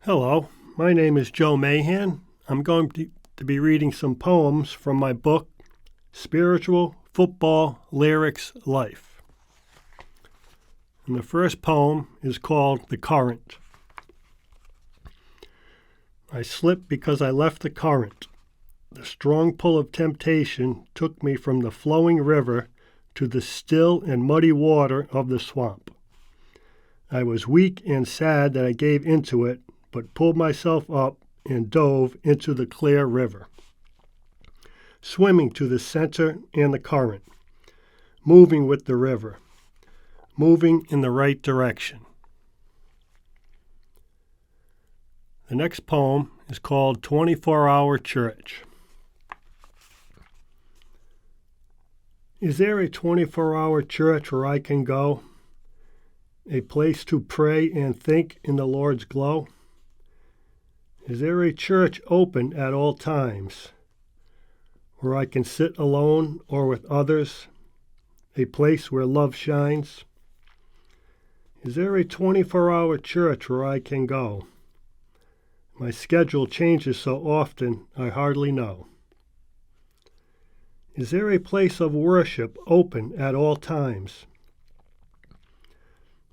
Hello, my name is Joe Mahan. I'm going to be reading some poems from my book, Spiritual Football Lyrics Life. And the first poem is called The Current. I slipped because I left the current. The strong pull of temptation took me from the flowing river to the still and muddy water of the swamp. I was weak and sad that I gave into it, but pulled myself up and dove into the clear river, swimming to the center and the current, moving with the river, moving in the right direction. The next poem is called 24-Hour Church. Is there a 24-hour church where I can go? A place to pray and think in the Lord's glow? Is there a church open at all times, where I can sit alone or with others, a place where love shines? Is there a 24-hour church where I can go? My schedule changes so often I hardly know. Is there a place of worship open at all times?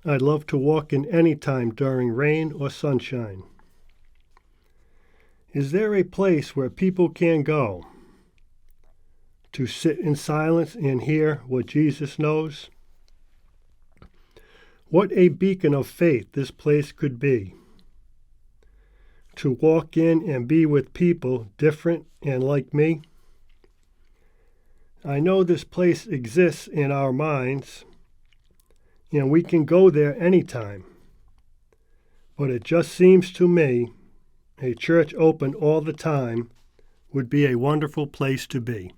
I'd love to walk in any time during rain or sunshine. Is there a place where people can go to sit in silence and hear what Jesus knows? What a beacon of faith this place could be. To walk in and be with people different and like me. I know this place exists in our minds, and we can go there anytime. But it just seems to me a church open all the time would be a wonderful place to be.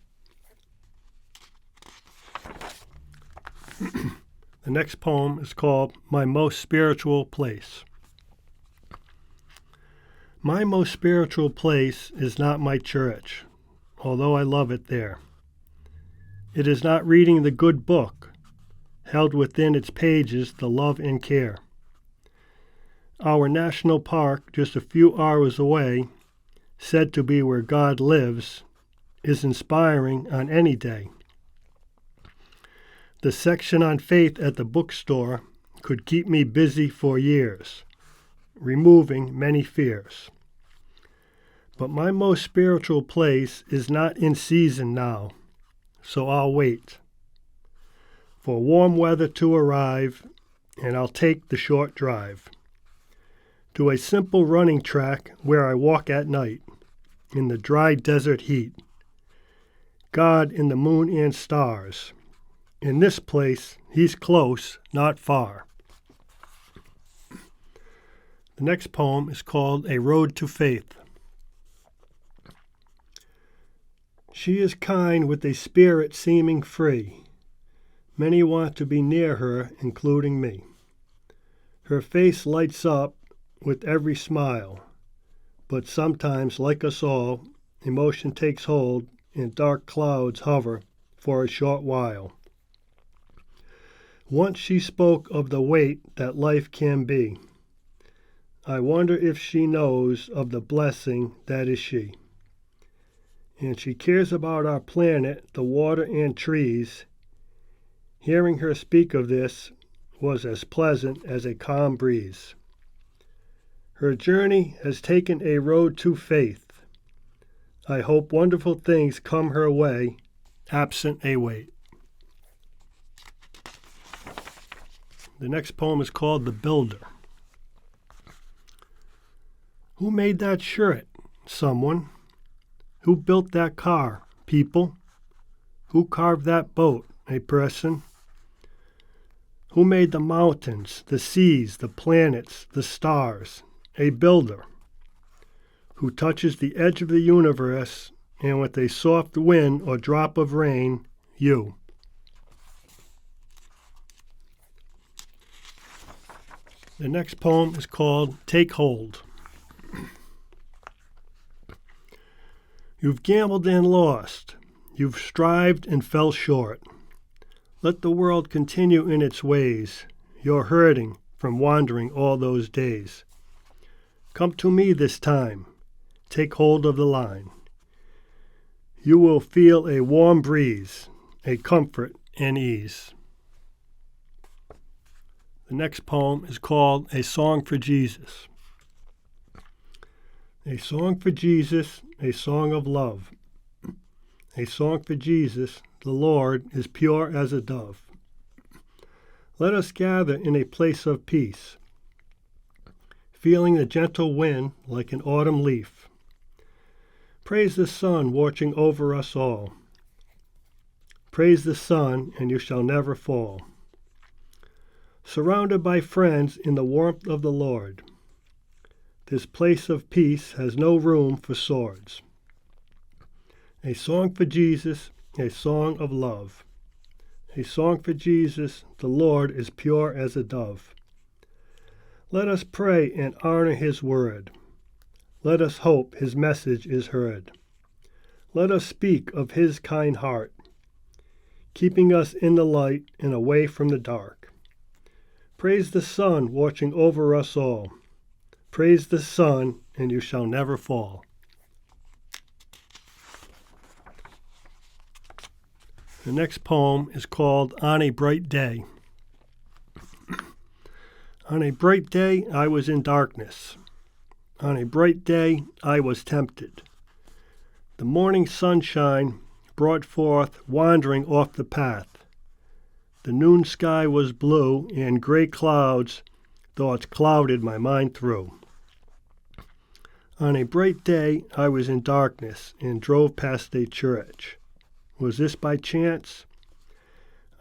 The next poem is called My Most Spiritual Place. My most spiritual place is not my church, although I love it there. It is not reading the good book, held within its pages the love and care. Our national park, just a few hours away, said to be where God lives, is inspiring on any day. The section on faith at the bookstore could keep me busy for years, removing many fears. But my most spiritual place is not in season now, so I'll wait for warm weather to arrive, and I'll take the short drive to a simple running track where I walk at night in the dry desert heat. God in the moon and stars. In this place, He's close, not far. The next poem is called A Road to Faith. She is kind with a spirit seeming free. Many want to be near her, including me. Her face lights up with every smile, but sometimes, like us all, emotion takes hold and dark clouds hover for a short while. Once she spoke of the weight that life can be. I wonder if she knows of the blessing that is she. And she cares about our planet, the water and trees. Hearing her speak of this was as pleasant as a calm breeze. Her journey has taken a road to faith. I hope wonderful things come her way, absent a wait. The next poem is called The Builder. Who made that shirt? Someone. Who built that car? People. Who carved that boat? A person. Who made the mountains, the seas, the planets, the stars? A builder. Who touches the edge of the universe, and with a soft wind or drop of rain, you. The next poem is called Take Hold. You've gambled and lost. You've strived and fell short. Let the world continue in its ways. You're hurting from wandering all those days. Come to me this time. Take hold of the line. You will feel a warm breeze, a comfort and ease. The next poem is called A Song for Jesus. A song for Jesus, a song of love. A song for Jesus, the Lord is pure as a dove. Let us gather in a place of peace, feeling the gentle wind like an autumn leaf. Praise the sun watching over us all. Praise the sun, and you shall never fall. Surrounded by friends in the warmth of the Lord, this place of peace has no room for swords. A song for Jesus, a song of love. A song for Jesus, the Lord is pure as a dove. Let us pray and honor his word. Let us hope his message is heard. Let us speak of his kind heart, keeping us in the light and away from the dark. Praise the sun watching over us all. Praise the sun, and you shall never fall. The next poem is called On a Bright Day. On a bright day I was in darkness. On a bright day I was tempted. The morning sunshine brought forth wandering off the path. The noon sky was blue, and gray clouds thoughts clouded my mind through. On a bright day I was in darkness and drove past a church. Was this by chance?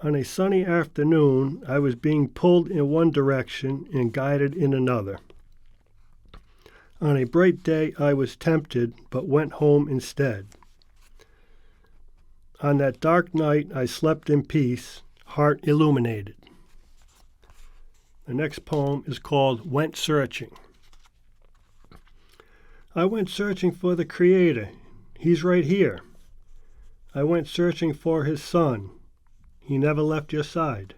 On a sunny afternoon I was being pulled in one direction and guided in another. On a bright day I was tempted, but went home instead. On that dark night I slept in peace, heart illuminated. The next poem is called Went Searching. I went searching for the Creator. He's right here. I went searching for his Son. He never left your side.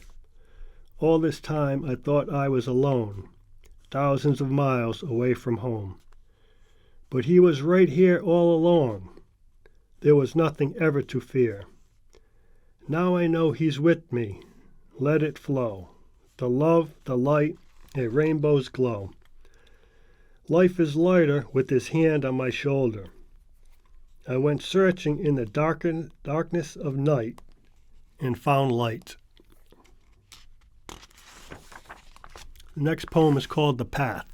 All this time I thought I was alone, thousands of miles away from home. But he was right here all along. There was nothing ever to fear. Now I know he's with me. Let it flow. The love, the light, a rainbow's glow. Life is lighter with his hand on my shoulder. I went searching in the darkness of night and found light. The next poem is called The Path.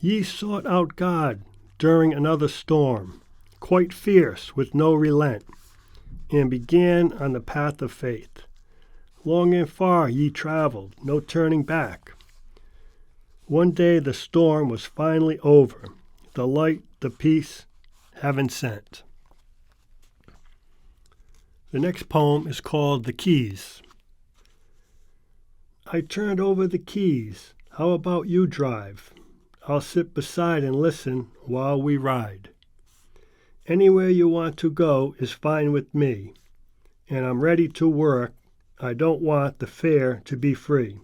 Ye sought out God during another storm, quite fierce with no relent, and began on the path of faith. Long and far ye traveled, no turning back. One day the storm was finally over, the light, the peace, heaven sent. The next poem is called The Keys. I turned over the keys. How about you drive? I'll sit beside and listen while we ride. Anywhere you want to go is fine with me, and I'm ready to work. I don't want the fare to be free.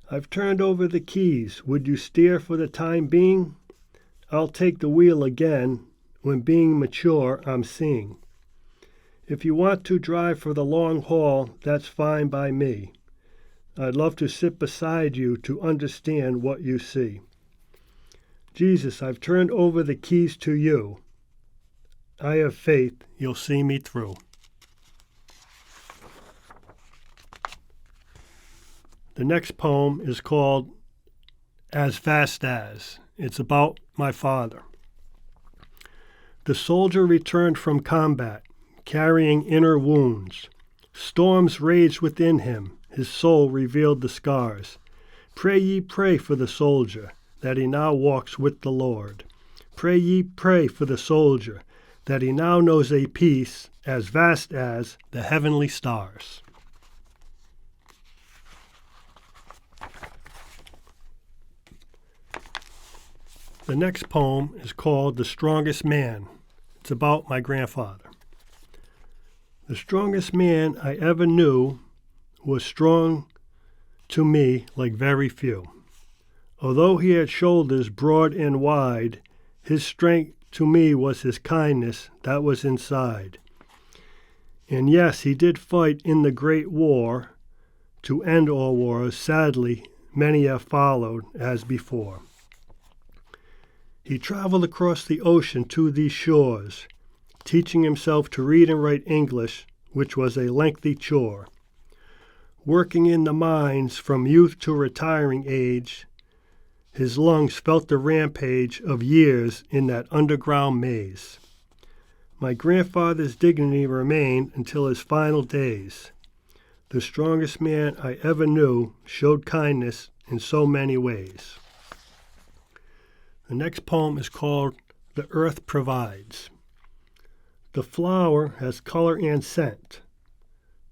I've turned over the keys. Would you steer for the time being? I'll take the wheel again when being mature I'm seeing. If you want to drive for the long haul, that's fine by me. I'd love to sit beside you to understand what you see. Jesus, I've turned over the keys to you. I have faith you'll see me through. The next poem is called As Fast As. It's about my father. The soldier returned from combat, carrying inner wounds. Storms raged within him. His soul revealed the scars. Pray ye pray for the soldier, that he now walks with the Lord. Pray ye pray for the soldier, that he now knows a peace as vast as the heavenly stars. The next poem is called The Strongest Man. It's about my grandfather. The strongest man I ever knew was strong to me like very few. Although he had shoulders broad and wide, his strength to me was his kindness that was inside. And yes, he did fight in the Great War. To end all wars, sadly, many have followed as before. He traveled across the ocean to these shores, teaching himself to read and write English, which was a lengthy chore. Working in the mines from youth to retiring age, his lungs felt the rampage of years in that underground maze. My grandfather's dignity remained until his final days. The strongest man I ever knew showed kindness in so many ways. The next poem is called The Earth Provides. The flower has color and scent.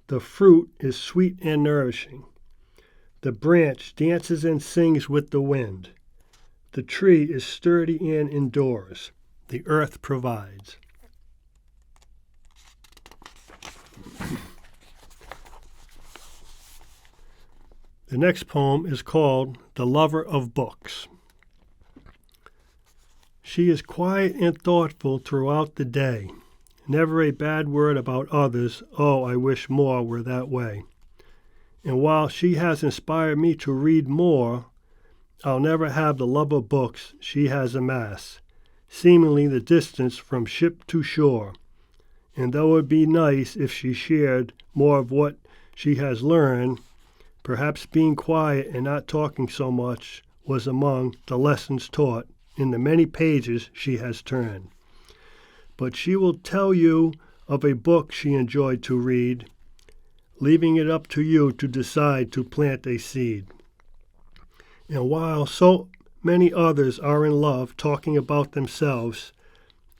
The fruit is sweet and nourishing. The branch dances and sings with the wind. The tree is sturdy and endures. The earth provides. The next poem is called The Lover of Books. She is quiet and thoughtful throughout the day. Never a bad word about others. Oh, I wish more were that way. And while she has inspired me to read more, I'll never have the love of books she has amassed, seemingly the distance from ship to shore. And though it would be nice if she shared more of what she has learned, perhaps being quiet and not talking so much was among the lessons taught in the many pages she has turned. But she will tell you of a book she enjoyed to read, leaving it up to you to decide to plant a seed. And while so many others are in love talking about themselves,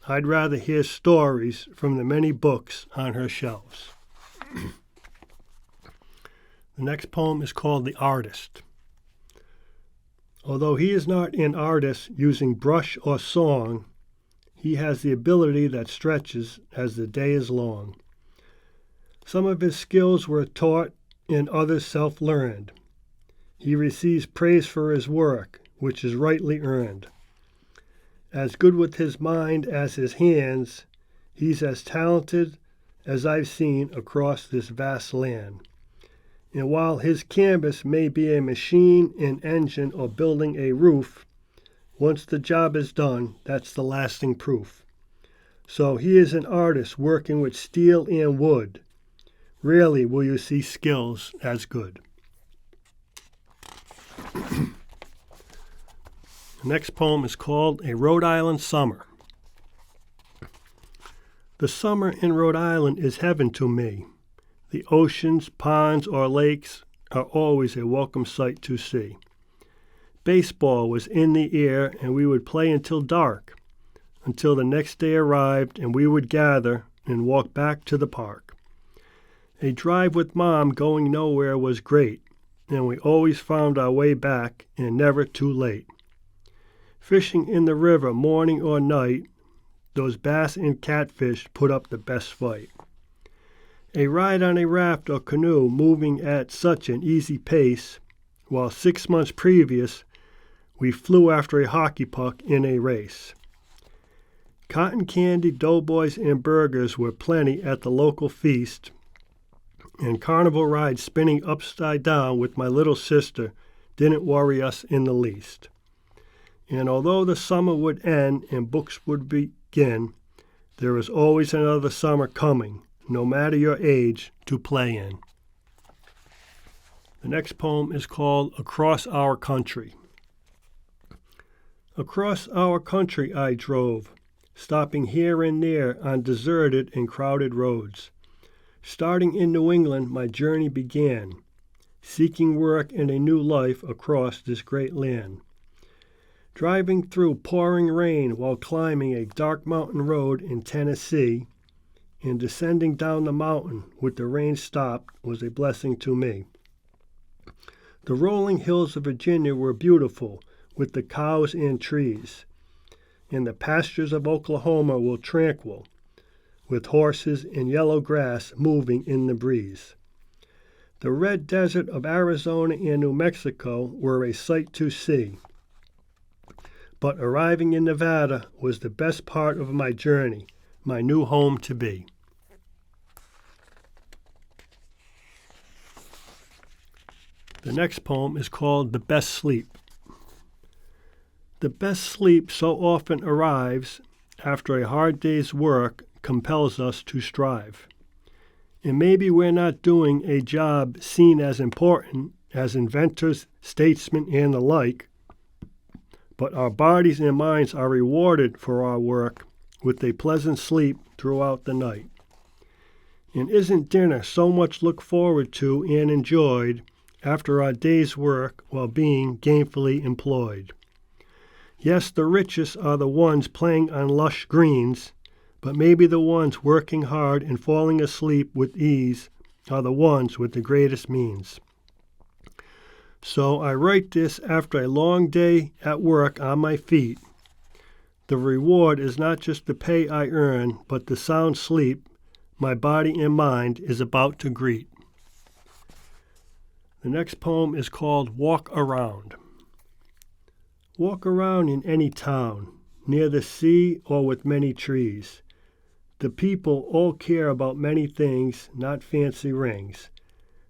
I'd rather hear stories from the many books on her shelves. The next poem is called The Artist. Although he is not an artist using brush or song, he has the ability that stretches as the day is long. Some of his skills were taught and others self-learned. He receives praise for his work, which is rightly earned. As good with his mind as his hands, he's as talented as I've seen across this vast land. And while his canvas may be a machine, an engine, or building a roof, once the job is done, that's the lasting proof. So he is an artist working with steel and wood. Rarely will you see skills as good. The next poem is called A Rhode Island Summer. The summer in Rhode Island is heaven to me. The oceans, ponds, or lakes are always a welcome sight to see. Baseball was in the air, and we would play until dark, until the next day arrived, and we would gather and walk back to the park. A drive with Mom going nowhere was great, and we always found our way back, and never too late. Fishing in the river morning or night, those bass and catfish put up the best fight. A ride on a raft or canoe moving at such an easy pace, while 6 months previous we flew after a hockey puck in a race. Cotton candy, doughboys, and burgers were plenty at the local feast, and carnival rides spinning upside down with my little sister didn't worry us in the least. And although the summer would end and books would begin, there was always another summer coming, no matter your age, to play in. The next poem is called Across Our Country. Across our country I drove, stopping here and there on deserted and crowded roads. Starting in New England, my journey began, seeking work and a new life across this great land. Driving through pouring rain while climbing a dark mountain road in Tennessee, and descending down the mountain with the rain stopped was a blessing to me. The rolling hills of Virginia were beautiful with the cows and trees, and the pastures of Oklahoma were tranquil, with horses and yellow grass moving in the breeze. The red desert of Arizona and New Mexico were a sight to see, but arriving in Nevada was the best part of my journey, my new home to be. The next poem is called The Best Sleep. The best sleep so often arrives after a hard day's work compels us to strive. And maybe we're not doing a job seen as important as inventors, statesmen, and the like, but our bodies and minds are rewarded for our work with a pleasant sleep throughout the night. And isn't dinner so much looked forward to and enjoyed after our day's work while being gainfully employed? Yes, the richest are the ones playing on lush greens, but maybe the ones working hard and falling asleep with ease are the ones with the greatest means. So I write this after a long day at work on my feet. The reward is not just the pay I earn, but the sound sleep my body and mind is about to greet. The next poem is called Walk Around. Walk around in any town, near the sea or with many trees. The people all care about many things, not fancy rings.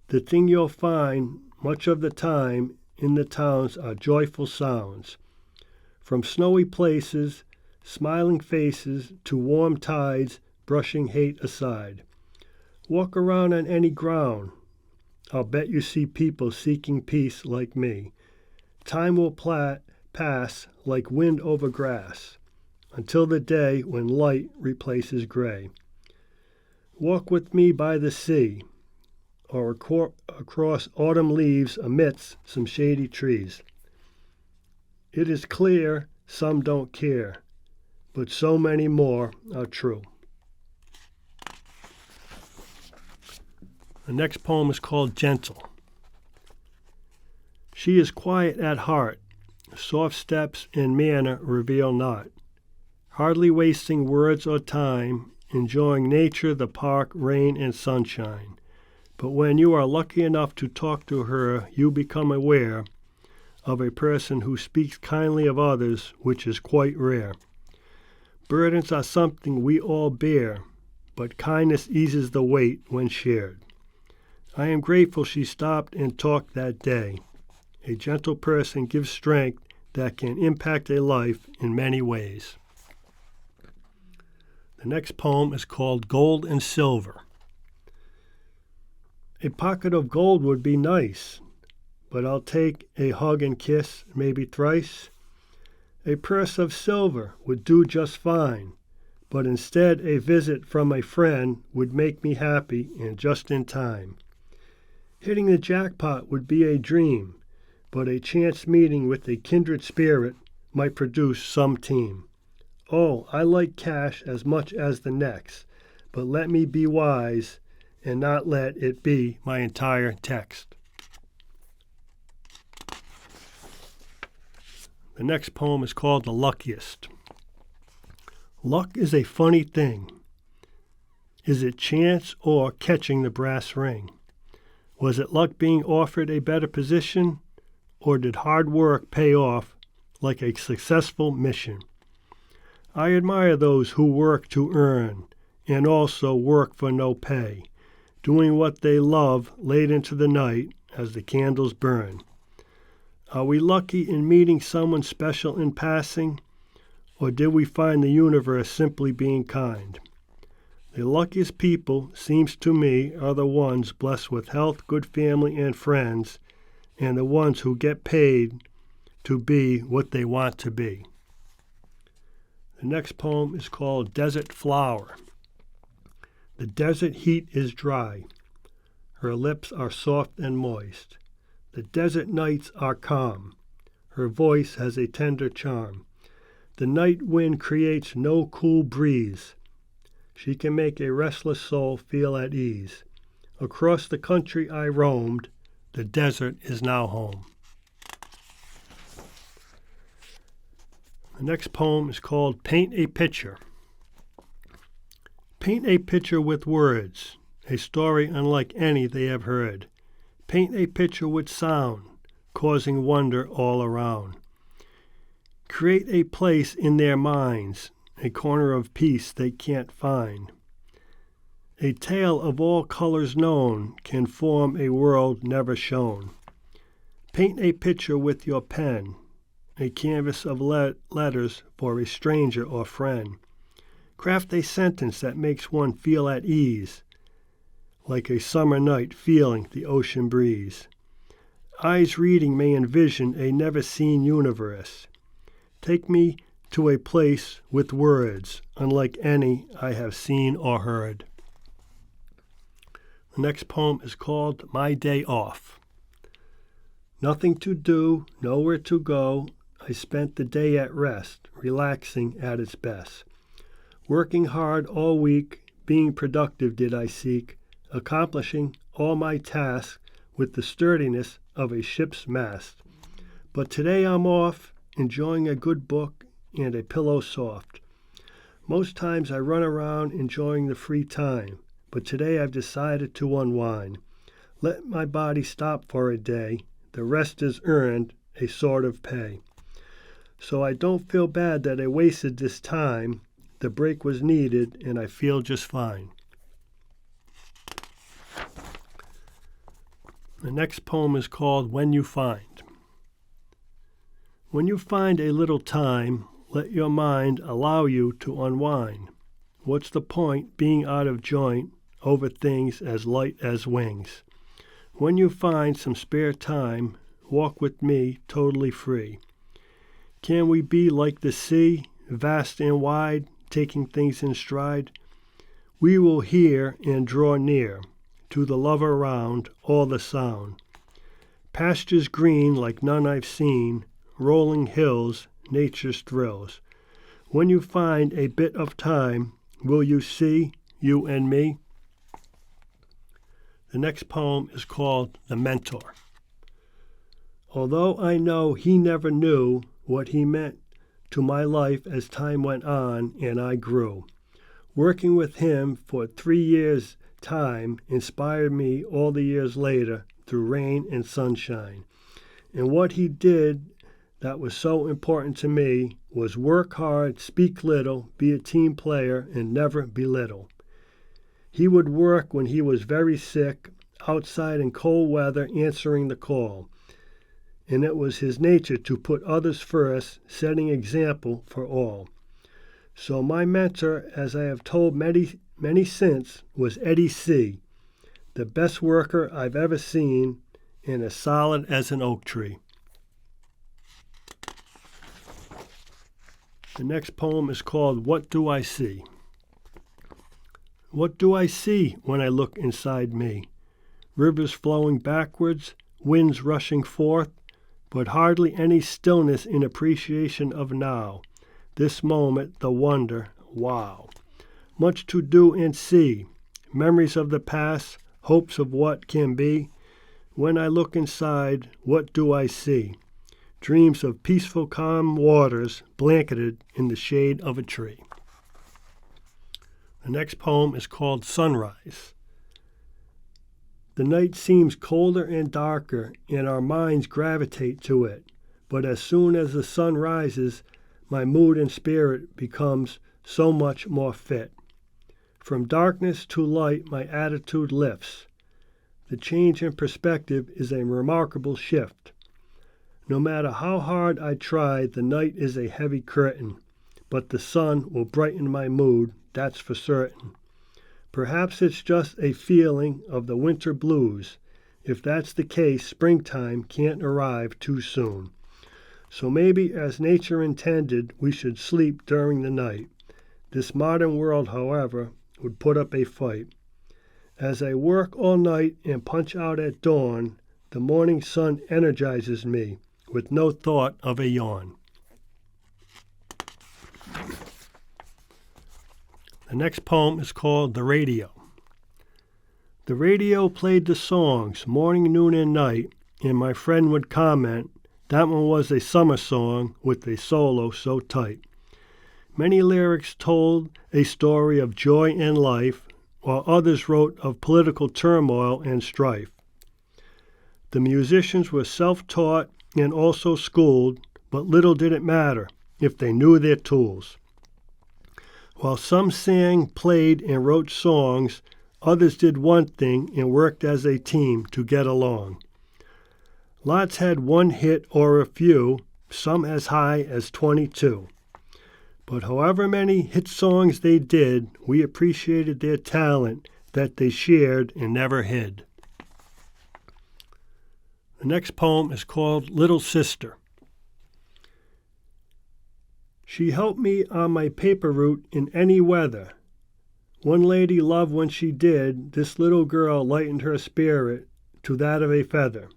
The thing you'll find much of the time in the towns are joyful sounds. From snowy places, smiling faces, to warm tides brushing hate aside. Walk around on any ground. I'll bet you see people seeking peace like me. Time will pass like wind over grass, until the day when light replaces gray. Walk with me by the sea, or across autumn leaves amidst some shady trees. It is clear some don't care, but so many more are true. The next poem is called Gentle. She is quiet at heart, soft steps and manner reveal not, hardly wasting words or time, enjoying nature, the park, rain, and sunshine. But when you are lucky enough to talk to her, you become aware of a person who speaks kindly of others, which is quite rare. Burdens are something we all bear, but kindness eases the weight when shared. I am grateful she stopped and talked that day. A gentle person gives strength that can impact a life in many ways. The next poem is called Gold and Silver. A pocket of gold would be nice, but I'll take a hug and kiss, maybe thrice. A purse of silver would do just fine, but instead a visit from a friend would make me happy and just in time. Hitting the jackpot would be a dream, but a chance meeting with a kindred spirit might produce some team. Oh, I like cash as much as the next, but let me be wise and not let it be my entire text. The next poem is called The Luckiest. Luck is a funny thing. Is it chance or catching the brass ring? Was it luck being offered a better position, or did hard work pay off like a successful mission? I admire those who work to earn and also work for no pay, doing what they love late into the night as the candles burn. Are we lucky in meeting someone special in passing, or did we find the universe simply being kind? The luckiest people, seems to me, are the ones blessed with health, good family, and friends, and the ones who get paid to be what they want to be. The next poem is called Desert Flower. The desert heat is dry. Her lips are soft and moist. The desert nights are calm. Her voice has a tender charm. The night wind creates no cool breeze. She can make a restless soul feel at ease. Across the country I roamed. The desert is now home. The next poem is called Paint a Picture. Paint a picture with words, a story unlike any they have heard. Paint a picture with sound, causing wonder all around. create a place in their minds, a corner of peace they can't find. A tale of all colors known can form a world never shown. Paint a picture with your pen, a canvas of letters for a stranger or friend. Craft a sentence that makes one feel at ease, like a summer night feeling the ocean breeze. Eyes reading may envision a never-seen universe. Take me to a place with words, unlike any I have seen or heard. The next poem is called My Day Off. Nothing to do, nowhere to go, I spent the day at rest, relaxing at its best. Working hard all week, being productive did I seek, accomplishing all my tasks with the sturdiness of a ship's mast. But today I'm off, enjoying a good book and a pillow soft. Most times I run around enjoying the free time, but today I've decided to unwind. Let my body stop for a day. The rest is earned, a sort of pay. So I don't feel bad that I wasted this time. The break was needed, and I feel just fine. The next poem is called When You Find. When you find a little time, let your mind allow you to unwind. What's the point being out of joint over things as light as wings? When you find some spare time, walk with me totally free. Can we be like the sea, vast and wide, taking things in stride? We will hear and draw near, to the love around, all the sound. Pastures green like none I've seen, rolling hills, nature's thrills. When you find a bit of time, will you see, you and me? The next poem is called The Mentor. Although I know he never knew what he meant to my life as time went on and I grew. Working with him for 3 years' time inspired me all the years later through rain and sunshine. And what he did that was so important to me was work hard, speak little, be a team player, and never belittle. He would work when he was very sick, outside in cold weather, answering the call. And it was his nature to put others first, setting example for all. So my mentor, as I have told many since, was Eddie C., the best worker I've ever seen, and as solid as an oak tree. The next poem is called What Do I See? What do I see when I look inside me? Rivers flowing backwards, winds rushing forth, but hardly any stillness in appreciation of now. This moment, the wonder, wow. Much to do and see, memories of the past, hopes of what can be. When I look inside, what do I see? Dreams of peaceful, calm waters blanketed in the shade of a tree. The next poem is called Sunrise. The night seems colder and darker, and our minds gravitate to it. But as soon as the sun rises, my mood and spirit becomes so much more fit. From darkness to light, my attitude lifts. The change in perspective is a remarkable shift. No matter how hard I try, the night is a heavy curtain, but the sun will brighten my mood, that's for certain. Perhaps it's just a feeling of the winter blues. If that's the case, springtime can't arrive too soon. So maybe as nature intended, we should sleep during the night. This modern world, however, would put up a fight. As I work all night and punch out at dawn, the morning sun energizes me with no thought of a yawn. The next poem is called The Radio. The radio played the songs morning, noon, and night, and my friend would comment, that one was a summer song with a solo so tight. Many lyrics told a story of joy and life, while others wrote of political turmoil and strife. The musicians were self-taught and also schooled, but little did it matter. if they knew their tools. While some sang, played, and wrote songs, others did one thing and worked as a team to get along. Lots had one hit or a few, some as high as 22. But however many hit songs they did, we appreciated their talent that they shared and never hid. The next poem is called Little Sister. She helped me on my paper route in any weather. One lady loved when she did, this little girl lightened her spirit to that of a feather.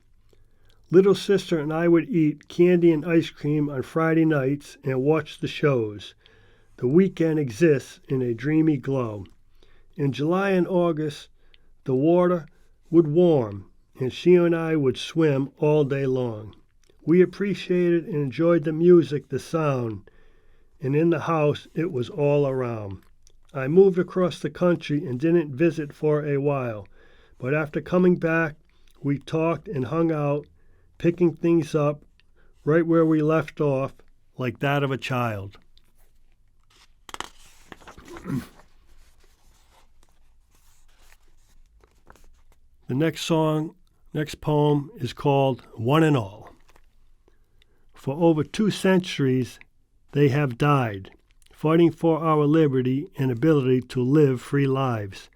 Little sister and I would eat candy and ice cream on Friday nights and watch the shows. The weekend exists in a dreamy glow. In July and August, the water would warm, and she and I would swim all day long. We appreciated and enjoyed the music, the sound, and in the house it was all around. I moved across the country and didn't visit for a while, but after coming back, we talked and hung out, picking things up right where we left off, like that of a child. The next poem is called One and All. For over 2 centuries, they have died, fighting for our liberty and ability to live free lives.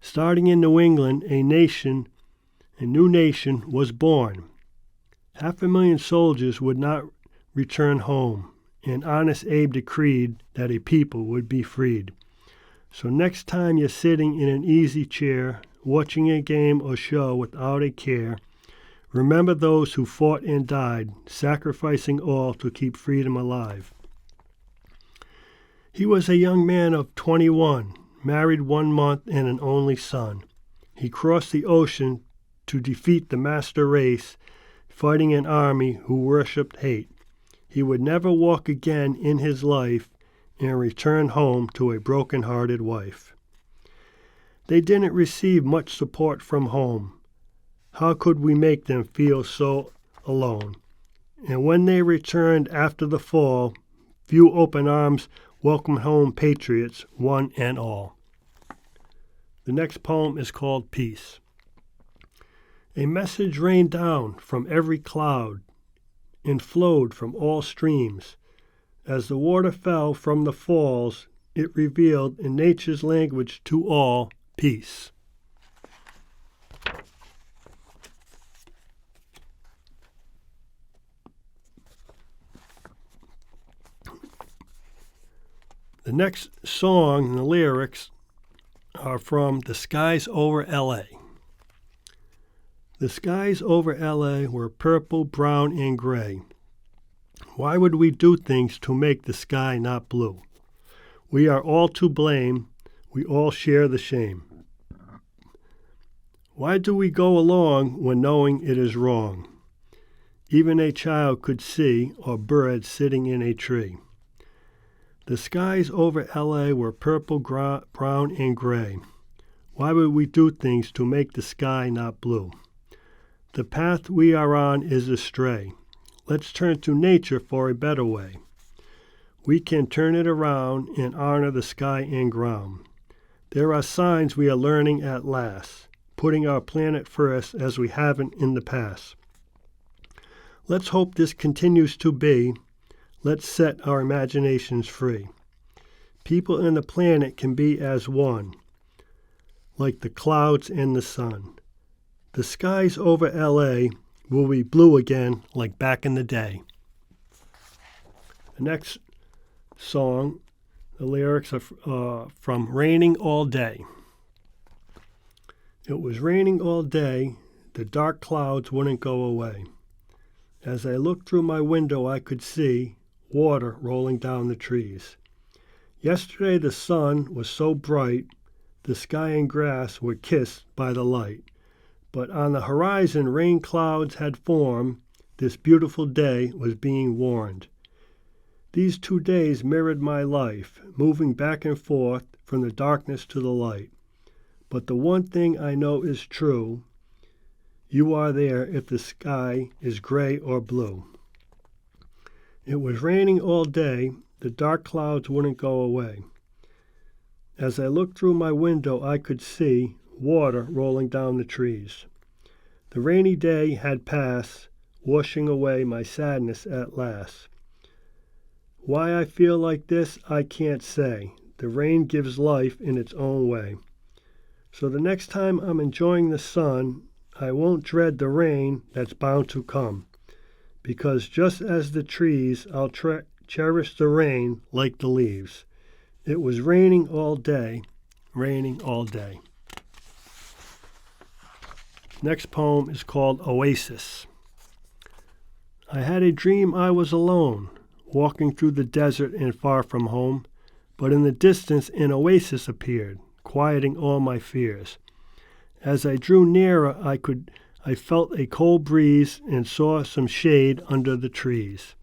Starting in New England, a new nation was born. 500,000 soldiers would not return home, and Honest Abe decreed that a people would be freed. So next time you're sitting in an easy chair, watching a game or show without a care, remember those who fought and died, sacrificing all to keep freedom alive. He was a young man of 21, married 1 month and an only son. He crossed the ocean to defeat the master race, fighting an army who worshipped hate. He would never walk again in his life and return home to a broken-hearted wife. They didn't receive much support from home. How could we make them feel so alone? And when they returned after the fall, few open arms welcomed home patriots, one and all. The next poem is called Peace. A message rained down from every cloud and flowed from all streams. As the water fell from the falls, it revealed in nature's language to all peace. The next song and the lyrics are from The Skies Over L.A. The skies over L.A. were purple, brown, and gray. Why would we do things to make the sky not blue? We are all to blame. We all share the shame. Why do we go along when knowing it is wrong? Even a child could see, or birds sitting in a tree. The skies over L.A. were purple, brown, and gray. Why would we do things to make the sky not blue? The path we are on is astray. Let's turn to nature for a better way. We can turn it around and honor the sky and ground. There are signs we are learning at last, putting our planet first as we haven't in the past. Let's hope this continues to be. Let's set our imaginations free. People and the planet can be as one, like the clouds and the sun. The skies over L.A. will be blue again like back in the day. The next song, the lyrics are from Raining All Day. It was raining all day, the dark clouds wouldn't go away. As I looked through my window I could see water rolling down the trees. Yesterday the sun was so bright, the sky and grass were kissed by the light. But on the horizon rain clouds had formed, this beautiful day was being warned. These 2 days mirrored my life, moving back and forth from the darkness to the light. But the one thing I know is true, you are there if the sky is gray or blue. It was raining all day. The dark clouds wouldn't go away. As I looked through my window, I could see water rolling down the trees. The rainy day had passed, washing away my sadness at last. Why I feel like this, I can't say. The rain gives life in its own way. So the next time I'm enjoying the sun, I won't dread the rain that's bound to come. Because just as the trees, I'll cherish the rain like the leaves. It was raining all day, raining all day. Next poem is called Oasis. I had a dream I was alone, walking through the desert and far from home, but in the distance an oasis appeared, quieting all my fears. As I drew nearer, I felt a cold breeze and saw some shade under the trees.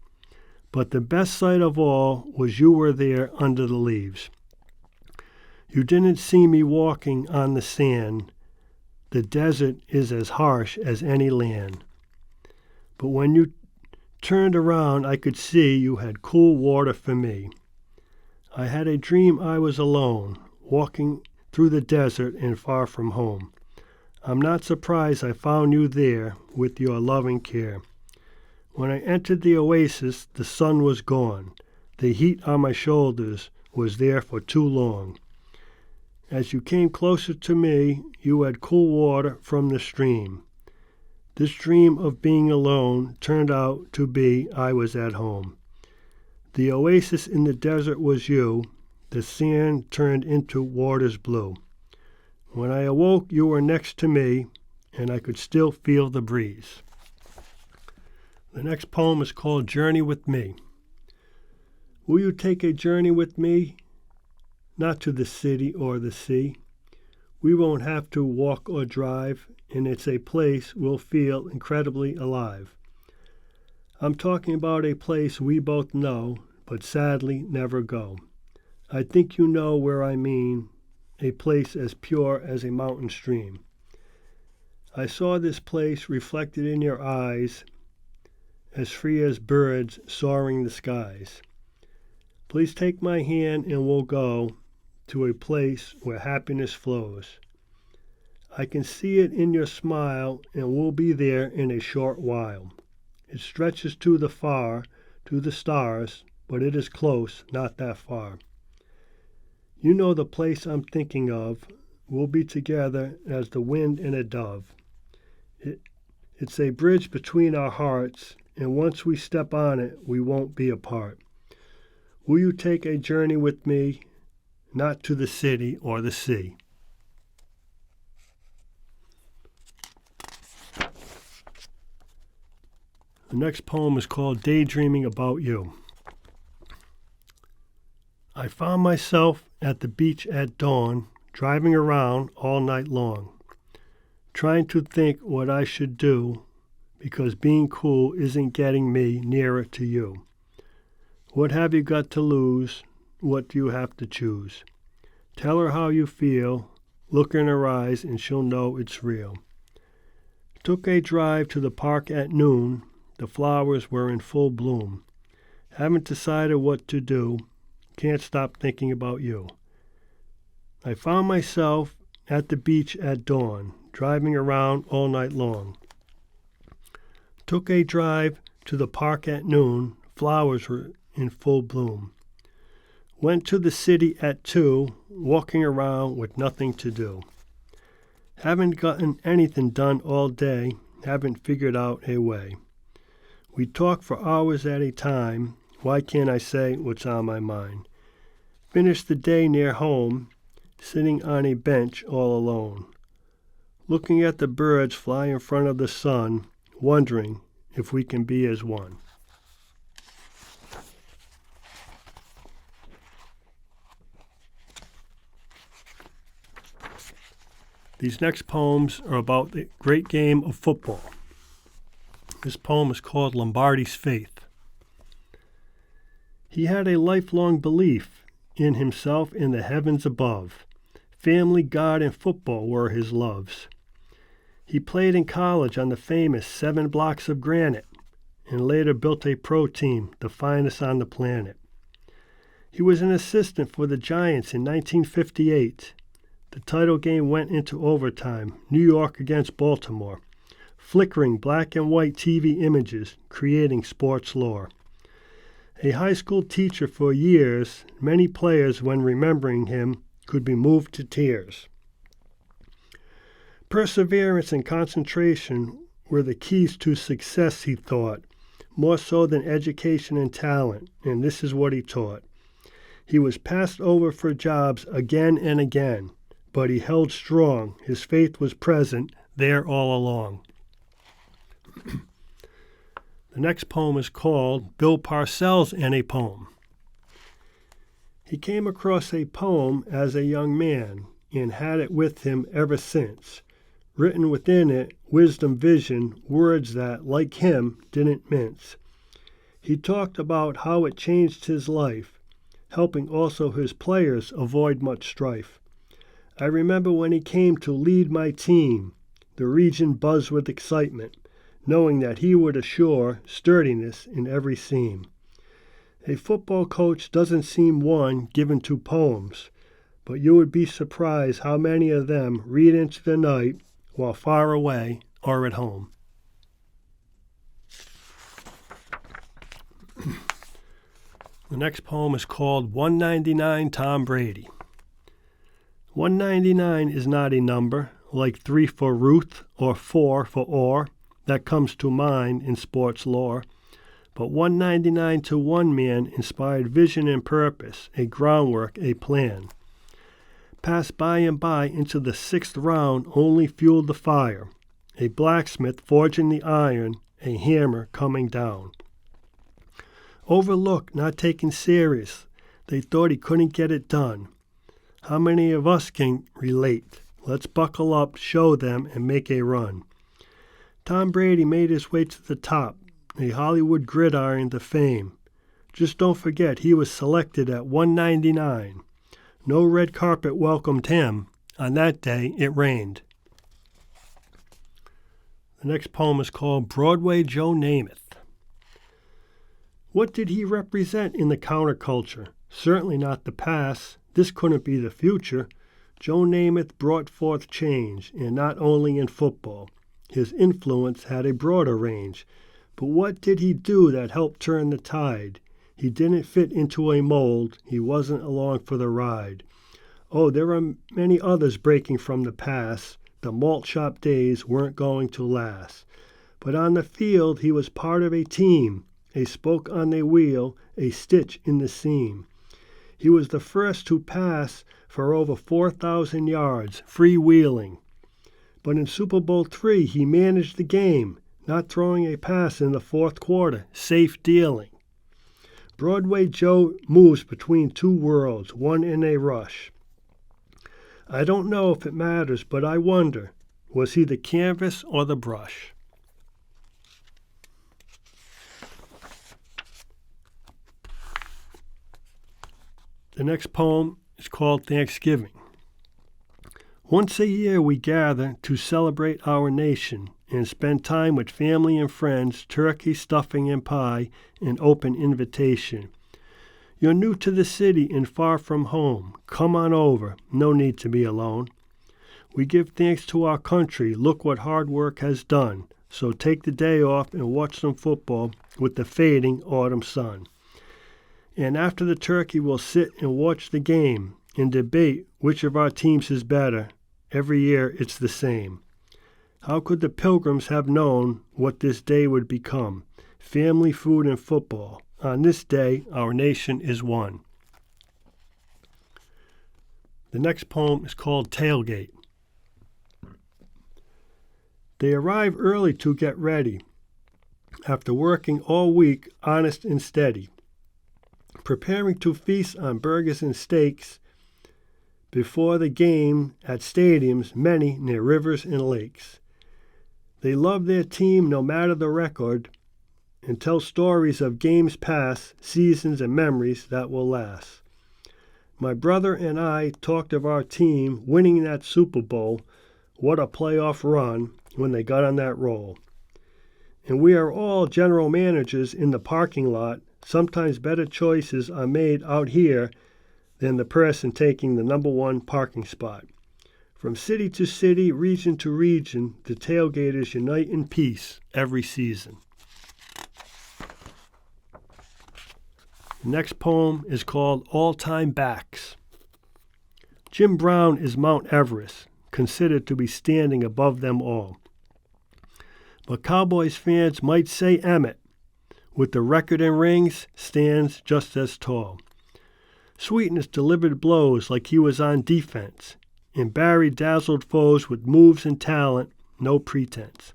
But the best sight of all was you were there under the leaves. You didn't see me walking on the sand. The desert is as harsh as any land. But when you turned around, I could see you had cool water for me. I had a dream I was alone, walking through the desert and far from home. I'm not surprised I found you there with your loving care. When I entered the oasis, the sun was gone. The heat on my shoulders was there for too long. As you came closer to me, you had cool water from the stream. This dream of being alone turned out to be I was at home. The oasis in the desert was you. The sand turned into waters blue. When I awoke, you were next to me, and I could still feel the breeze. The next poem is called Journey with Me. Will you take a journey with me? Not to the city or the sea. We won't have to walk or drive, and it's a place we'll feel incredibly alive. I'm talking about a place we both know, but sadly never go. I think you know where I mean, a place as pure as a mountain stream. I saw this place reflected in your eyes, as free as birds soaring the skies. Please take my hand and we'll go to a place where happiness flows. I can see it in your smile, and we'll be there in a short while. It stretches to the far, to the stars, but it is close, not that far. You know the place I'm thinking of. We'll be together as the wind and a dove. It's a bridge between our hearts, and once we step on it, we won't be apart. Will you take a journey with me, not to the city or the sea? The next poem is called Daydreaming About You. I found myself at the beach at dawn, driving around all night long, trying to think what I should do, because being cool isn't getting me nearer to you. What have you got to lose? What do you have to choose? Tell her how you feel, look in her eyes, and she'll know it's real. Took a drive to the park at noon. The flowers were in full bloom. Haven't decided what to do. Can't stop thinking about you. I found myself at the beach at dawn, driving around all night long. Took a drive to the park at noon. Flowers were in full bloom. Went to the city at 2, walking around with nothing to do. Haven't gotten anything done all day. Haven't figured out a way. We talk for hours at a time. Why can't I say what's on my mind? Finished the day near home, sitting on a bench all alone, looking at the birds fly in front of the sun, wondering if we can be as one. These next poems are about the great game of football. This poem is called Lombardis Faith. He had a lifelong belief in himself and the heavens above. Family, God, and football were his loves. He played in college on the famous 7 blocks of granite. and later built a pro team, the finest on the planet. He was an assistant for the Giants in 1958. The title game went into overtime, New York against Baltimore, flickering black and white TV images, creating sports lore. A high school teacher for years, many players, when remembering him, could be moved to tears. Perseverance and concentration were the keys to success, he thought, more so than education and talent, and this is what he taught. He was passed over for jobs again and again, but he held strong. His faith was present there all along. The next poem is called Bill Parcells and a Poem. He came across a poem as a young man and had it with him ever since. Written within it, wisdom, vision, words that, like him, didn't mince. He talked about how it changed his life, helping also his players avoid much strife. I remember when he came to lead my team, the region buzzed with excitement, knowing that he would assure sturdiness in every seam. A football coach doesn't seem one given to poems, but you would be surprised how many of them read into the night while far away or at home. The next poem is called 199 Tom Brady. 199 is not a number, like 3 for Ruth or 4 for Orr, that comes to mind in sports lore, but 199 to one man inspired vision and purpose, a groundwork, a plan. Passed by and by into the 6th round only fueled the fire, a blacksmith forging the iron, a hammer coming down. Overlooked, not taken serious, they thought he couldn't get it done. How many of us can relate? Let's buckle up, show them, and make a run. Tom Brady made his way to the top, a Hollywood gridiron to fame. Just don't forget he was selected at 199. No red carpet welcomed him. On that day, it rained. The next poem is called Broadway Joe Namath. What did he represent in the counterculture? Certainly not the past. This couldn't be the future. Joe Namath brought forth change, and not only in football. His influence had a broader range. But what did he do that helped turn the tide? He didn't fit into a mold. He wasn't along for the ride. Oh, there are many others breaking from the past. The malt shop days weren't going to last. But on the field, he was part of a team, a spoke on the wheel, a stitch in the seam. He was the first to pass for over 4,000 yards, freewheeling. But in Super Bowl III, he managed the game, not throwing a pass in the 4th quarter, safe dealing. Broadway Joe moves between two worlds, one in a rush. I don't know if it matters, but I wonder, was he the canvas or the brush? The next poem is called Thanksgiving. Once a year we gather to celebrate our nation and spend time with family and friends, turkey, stuffing, and pie, an open invitation. You're new to the city and far from home. Come on over, no need to be alone. We give thanks to our country, look what hard work has done. So take the day off and watch some football with the fading autumn sun. And after the turkey we'll sit and watch the game and debate which of our teams is better. Every year it's the same. How could the Pilgrims have known what this day would become? Family, food, and football. On this day, our nation is one. The next poem is called Tailgate. They arrive early to get ready, after working all week honest and steady, preparing to feast on burgers and steaks before the game at stadiums many near rivers and lakes. They love their team no matter the record and tell stories of games past, seasons and memories that will last. My brother and I talked of our team winning that Super Bowl. What a playoff run when they got on that roll. and we are all general managers in the parking lot. Sometimes better choices are made out here than the person taking the number one parking spot. From city to city, region to region, the Tailgaters unite in peace every season. The next poem is called All-Time Backs. Jim Brown is Mount Everest, considered to be standing above them all. But Cowboys fans might say Emmett, with the record and rings, stands just as tall. Sweetness delivered blows like he was on defense, and Barry dazzled foes with moves and talent, no pretense.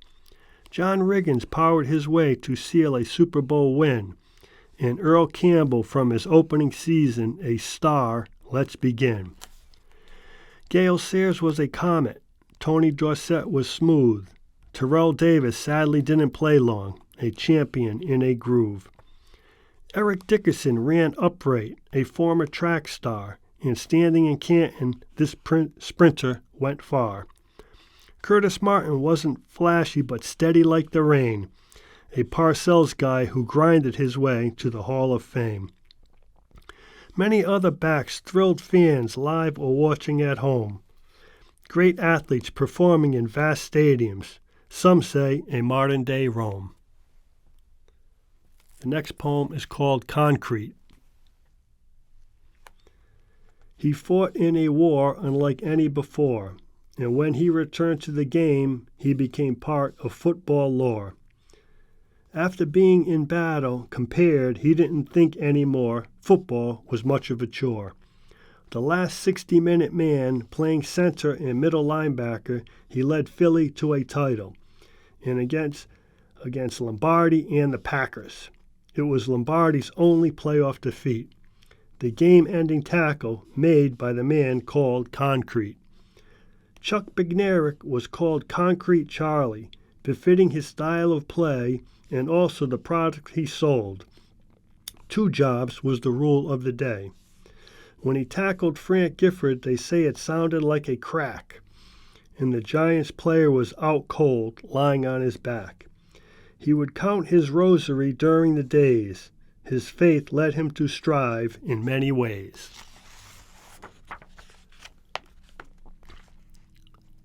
John Riggins powered his way to seal a Super Bowl win, and Earl Campbell from his opening season, a star. Let's begin. Gale Sayers was a comet. Tony Dorsett was smooth. Terrell Davis sadly didn't play long, a champion in a groove. Eric Dickerson ran upright, a former track star, and standing in Canton, this sprinter went far. Curtis Martin wasn't flashy but steady like the rain, a Parcells guy who grinded his way to the Hall of Fame. Many other backs thrilled fans live or watching at home. Great athletes performing in vast stadiums, some say a modern-day Rome. The next poem is called Concrete. He fought in a war unlike any before, and when he returned to the game, he became part of football lore. After being in battle, compared, he didn't think anymore football was much of a chore. The last 60-minute man, playing center and middle linebacker, he led Philly to a title, and against Lombardi and the Packers. It was Lombardi's only playoff defeat. The game-ending tackle made by the man called Concrete. Chuck Bednarik was called Concrete Charlie, befitting his style of play and also the product he sold. 2 jobs was the rule of the day. When he tackled Frank Gifford, they say it sounded like a crack, and the Giants player was out cold, lying on his back. He would count his rosary during the days. His faith led him to strive in many ways.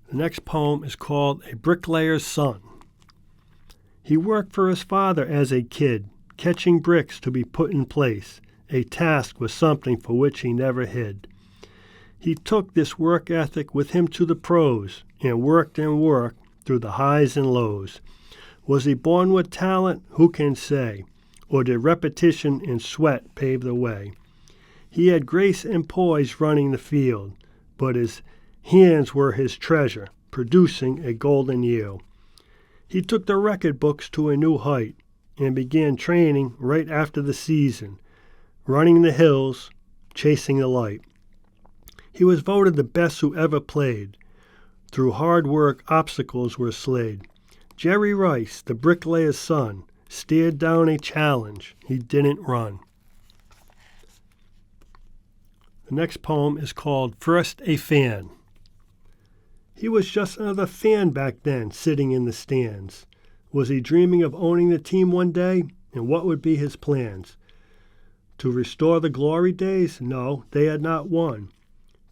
The next poem is called A Bricklayer's Son. He worked for his father as a kid, catching bricks to be put in place. A task was something for which he never hid. He took this work ethic with him to the pros and worked through the highs and lows. Was he born with talent? Who can say? Or did repetition and sweat pave the way? He had grace and poise running the field, but his hands were his treasure, producing a golden yield. He took the record books to a new height and began training right after the season, running the hills, chasing the light. He was voted the best who ever played. Through hard work, obstacles were slayed. Jerry Rice, the bricklayer's son, stared down a challenge he didn't run. The next poem is called First a Fan. He was just another fan back then, sitting in the stands. Was he dreaming of owning the team one day? And what would be his plans? To restore the glory days? No, they had not won.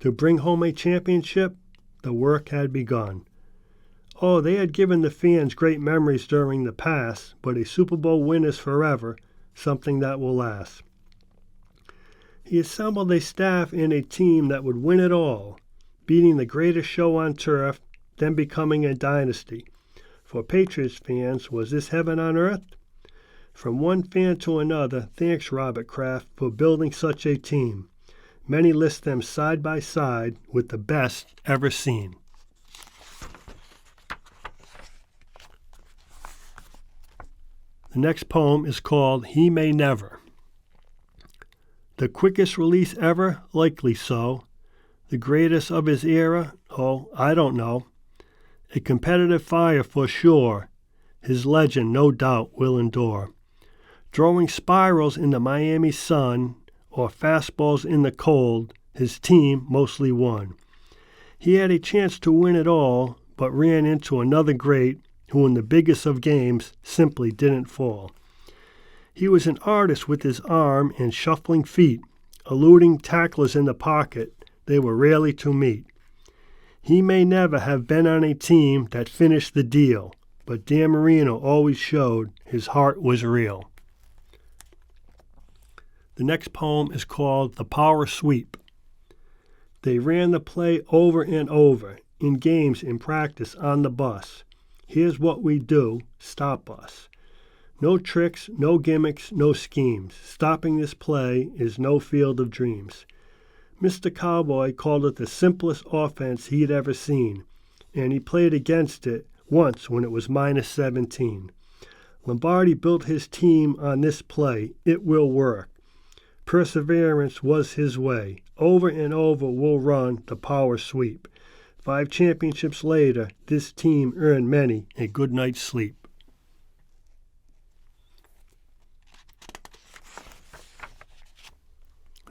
To bring home a championship? The work had begun. Oh, they had given the fans great memories during the past, but a Super Bowl win is forever, something that will last. He assembled a staff and a team that would win it all, beating the greatest show on turf, then becoming a dynasty. For Patriots fans, was this heaven on earth? From one fan to another, thanks Robert Kraft for building such a team. Many list them side by side with the best ever seen. The next poem is called He May Never. The quickest release ever? Likely so. The greatest of his era? Oh, I don't know. A competitive fire for sure. His legend no doubt will endure. Throwing spirals in the Miami sun or fastballs in the cold, his team mostly won. He had a chance to win it all, but ran into another great who in the biggest of games simply didn't fall. He was an artist with his arm and shuffling feet, eluding tacklers in the pocket they were rarely to meet. He may never have been on a team that finished the deal, but Dan Marino always showed his heart was real. The next poem is called The Power Sweep. They ran the play over and over, in games, in practice, on the bus. Here's what we do, stop us. No tricks, no gimmicks, no schemes. Stopping this play is no field of dreams. Mr. Cowboy called it the simplest offense he'd ever seen, and he played against it once when it was minus 17. Lombardi built his team on this play. It will work. Perseverance was his way. Over and over we'll run the power sweep. 5 championships later, this team earned many a good night's sleep.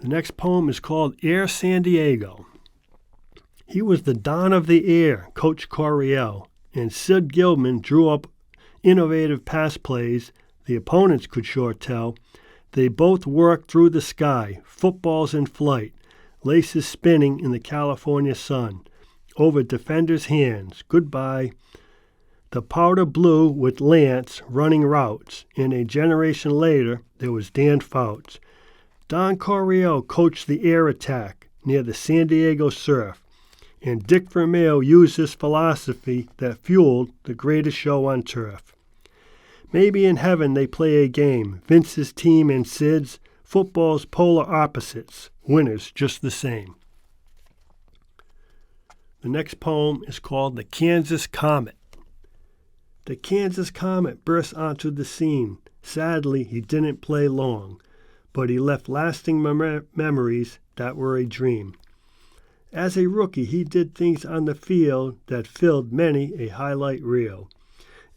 The next poem is called Air San Diego. He was the Don of the Air, Coach Coryell, and Sid Gilman drew up innovative pass plays the opponents could sure tell. They both worked through the sky, footballs in flight, laces spinning in the California sun, over defenders' hands. Goodbye. The powder blue with Lance running routes, and a generation later there was Dan Fouts. Don Coryell coached the air attack near the San Diego surf, and Dick Vermeil used this philosophy that fueled the greatest show on turf. Maybe in heaven they play a game, Vince's team and Sid's, football's polar opposites, winners just the same. The next poem is called The Kansas Comet. The Kansas Comet burst onto the scene. Sadly, he didn't play long, but he left lasting memories that were a dream. As a rookie, he did things on the field that filled many a highlight reel.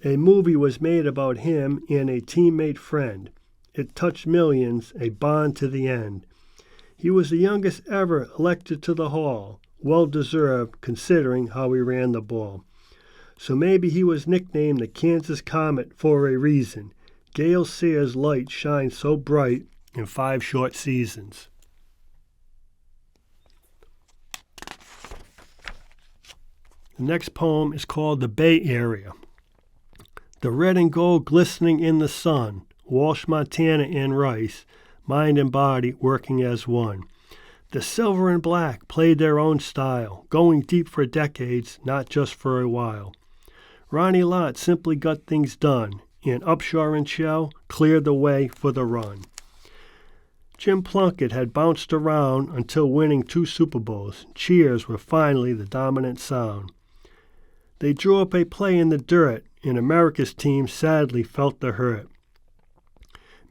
A movie was made about him and a teammate friend. It touched millions, a bond to the end. He was the youngest ever elected to the Hall, well-deserved considering how he ran the ball. So maybe he was nicknamed the Kansas Comet for a reason. Gale Sayers' light shined so bright in 5 short seasons. The next poem is called The Bay Area. The red and gold glistening in the sun, Walsh, Montana, and Rice, mind and body working as one. The silver and black played their own style, going deep for decades, not just for a while. Ronnie Lott simply got things done, and Upshaw and Shell cleared the way for the run. Jim Plunkett had bounced around until winning 2 Super Bowls. Cheers were finally the dominant sound. They drew up a play in the dirt, and America's team sadly felt the hurt.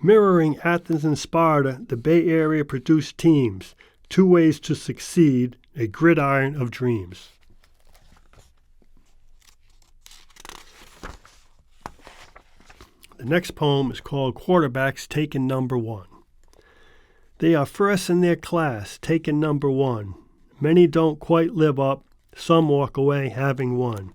Mirroring Athens and Sparta, the Bay Area produced teams, 2 ways to succeed, a gridiron of dreams. The next poem is called Quarterbacks Taken Number 1. They are first in their class, taken number 1. Many don't quite live up, some walk away having won.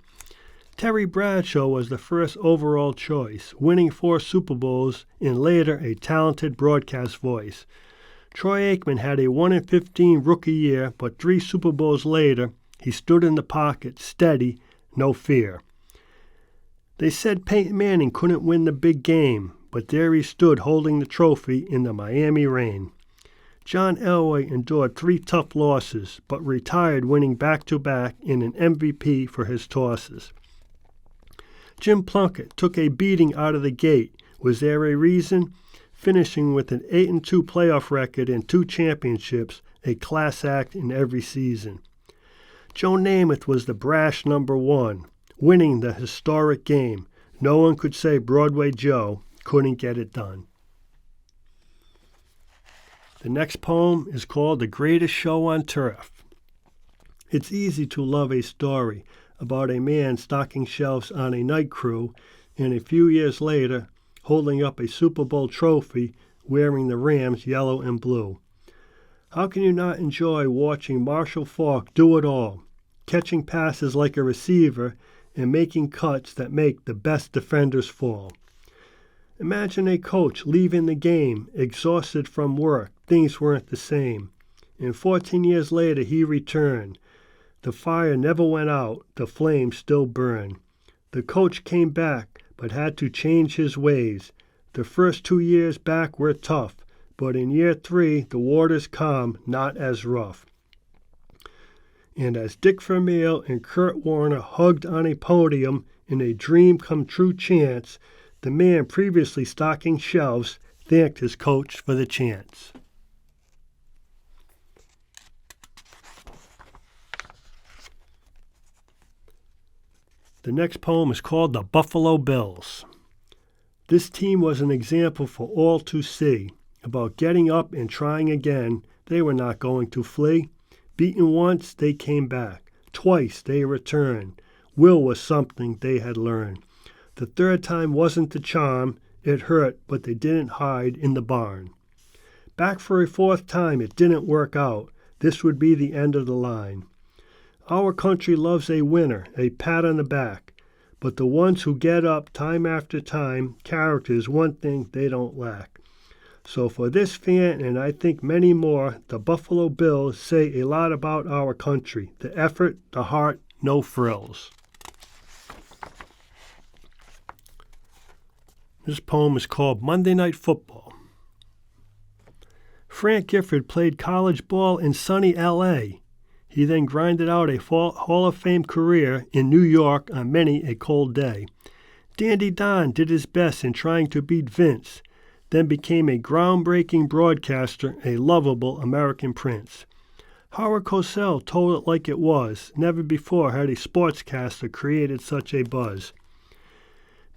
Terry Bradshaw was the first overall choice, winning 4 Super Bowls and later a talented broadcast voice. Troy Aikman had a 1-15 rookie year, but 3 Super Bowls later, he stood in the pocket, steady, no fear. They said Peyton Manning couldn't win the big game, but there he stood holding the trophy in the Miami rain. John Elway endured 3 tough losses, but retired winning back-to-back in an MVP for his tosses. Jim Plunkett took a beating out of the gate. Was there a reason? Finishing with an 8-2 playoff record and 2 championships, a class act in every season. Joe Namath was the brash number 1, winning the historic game. No one could say Broadway Joe couldn't get it done. The next poem is called The Greatest Show on Turf. It's easy to love a story about a man stocking shelves on a night crew and a few years later holding up a Super Bowl trophy wearing the Rams yellow and blue. How can you not enjoy watching Marshall Faulk do it all, catching passes like a receiver and making cuts that make the best defenders fall. Imagine a coach leaving the game, exhausted from work. Things weren't the same. And 14 years later he returned. The fire never went out, the flames still burned. The coach came back, but had to change his ways. The first 2 years back were tough, but in year 3 the waters calm, not as rough. And as Dick Vermeil and Kurt Warner hugged on a podium in a dream-come-true chance, the man previously stocking shelves thanked his coach for the chance. The next poem is called The Buffalo Bills. This team was an example for all to see. About getting up and trying again, they were not going to flee. Beaten once, they came back. Twice, they returned. Will was something they had learned. The third time wasn't the charm. It hurt, but they didn't hide in the barn. Back for a fourth time, it didn't work out. This would be the end of the line. Our country loves a winner, a pat on the back. But the ones who get up time after time, character is one thing they don't lack. So for this fan, and I think many more, the Buffalo Bills say a lot about our country. The effort, the heart, no frills. This poem is called Monday Night Football. Frank Gifford played college ball in sunny L.A. He then grinded out a Hall of Fame career in New York on many a cold day. Dandy Don did his best in trying to beat Vince, then became a groundbreaking broadcaster, a lovable American prince. Howard Cosell told it like it was. Never before had a sportscaster created such a buzz.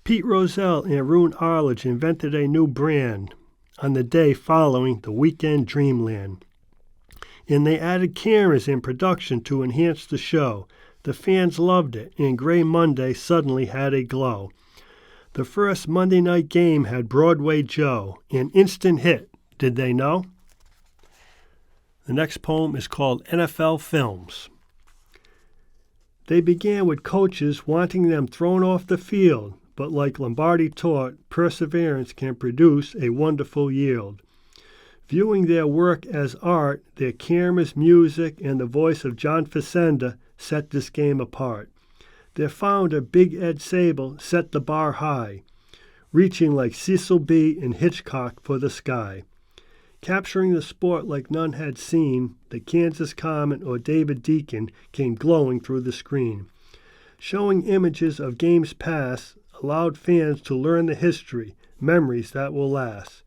Pete Rozelle and Roone Arledge invented a new brand on the day following the weekend Dreamland. And they added cameras in production to enhance the show. The fans loved it, and Gray Monday suddenly had a glow. The first Monday night game had Broadway Joe, an instant hit. Did they know? The next poem is called NFL Films. They began with coaches wanting them thrown off the field, but like Lombardi taught, perseverance can produce a wonderful yield. Viewing their work as art, their cameras, music, and the voice of John Facenda set this game apart. Their founder, Big Ed Sable, set the bar high, reaching like Cecil B. and Hitchcock for the sky. Capturing the sport like none had seen, the Kansas Comet or David Deacon came glowing through the screen. Showing images of games past allowed fans to learn the history, memories that will last.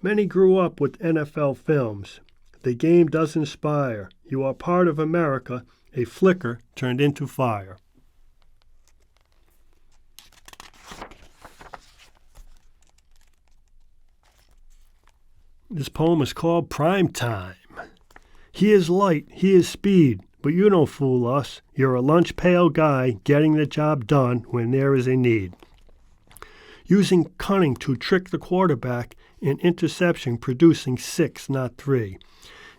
Many grew up with NFL films. The game does inspire. You are part of America, a flicker turned into fire. This poem is called Prime Time. He is light, he is speed, but you don't fool us. You're a lunch pail guy getting the job done when there is a need. Using cunning to trick the quarterback, an interception producing 6, not 3.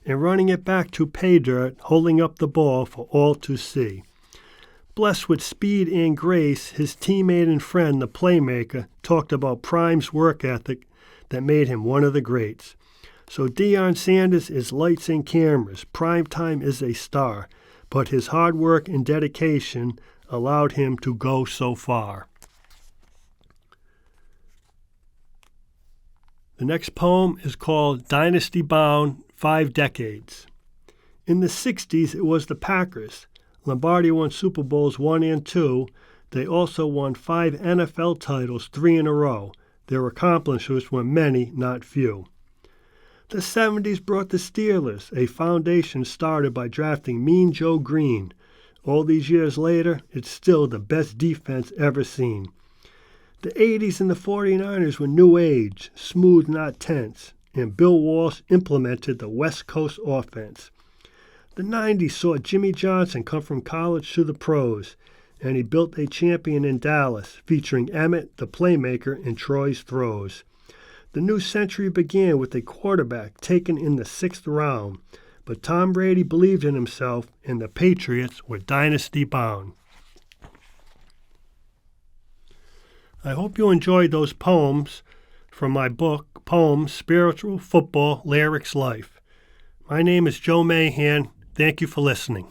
And running it back to pay dirt, holding up the ball for all to see. Blessed with speed and grace, his teammate and friend, the playmaker, talked about Prime's work ethic that made him one of the greats. So Deion Sanders is lights and cameras. Prime Time is a star, but his hard work and dedication allowed him to go so far. The next poem is called Dynasty Bound, 5 Decades. In the 60s, it was the Packers. Lombardi won Super Bowls 1 and 2. They also won 5 NFL titles, 3 in a row. Their accomplishments were many, not few. The 70s brought the Steelers, a foundation started by drafting Mean Joe Green. All these years later, it's still the best defense ever seen. The 80s and the 49ers were new age, smooth, not tense, and Bill Walsh implemented the West Coast offense. The 90s saw Jimmy Johnson come from college to the pros, and he built a champion in Dallas, featuring Emmett, the playmaker, and Troy's throws. The new century began with a quarterback taken in the 6th round, but Tom Brady believed in himself, and the Patriots were dynasty bound. I hope you enjoyed those poems from my book, Poems, Spiritual, Football, Lyrics, Life. My name is Joe Mahan. Thank you for listening.